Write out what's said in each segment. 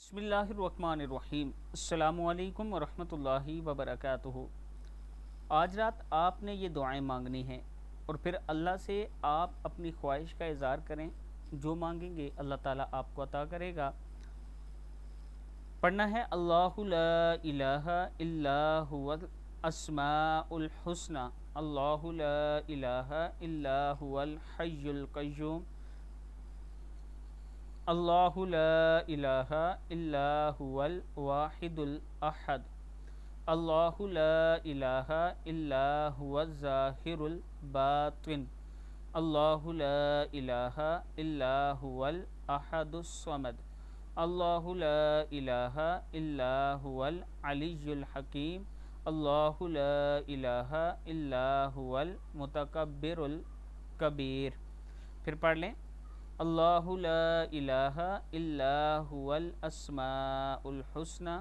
بسم اللہ الرحمن الرحیم۔ السلام علیکم ورحمۃ اللہ وبرکاتہ۔ آج رات آپ نے یہ دعائیں مانگنی ہیں اور پھر اللہ سے آپ اپنی خواہش کا اظہار کریں، جو مانگیں گے اللہ تعالیٰ آپ کو عطا کرے گا۔ پڑھنا ہے اللہ لا الہ الا هو الاسماء الحسنى، اللہ لا الہ الا هو الحی القیوم، اللہ لا الہ الا هو الواحد الاحد، اللہ لا الہ الا هو الظاہر الباطن، اللہ لا الہ الا هو الاحد الصمد، اللہ لا الہ الا هو العلی الحکیم، اللہ لا الہ الا هو المتکبر الکبیر۔ پھر پڑھ لیں، اللہ لا الہ الا هو الاسماء الحسنى،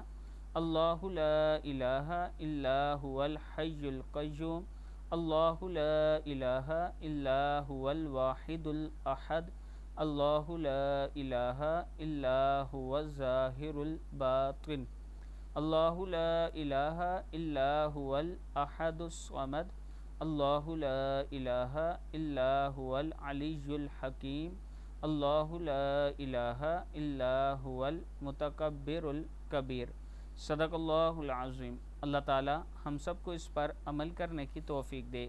اللہ لا الہ الا هو الحی القیوم، اللہ لا الہ الا هو الواحد الاحد، اللہ لا الہ الا هو الظاہر الباطن، اللہ لا الہ الا هو الاحد الصمد، اللہ لا الہ الا هو العلی الحکیم، اللہ لا الہ الا هو المتکبر الکبیر۔ صدق اللہ العظیم۔ اللہ تعالی ہم سب کو اس پر عمل کرنے کی توفیق دے۔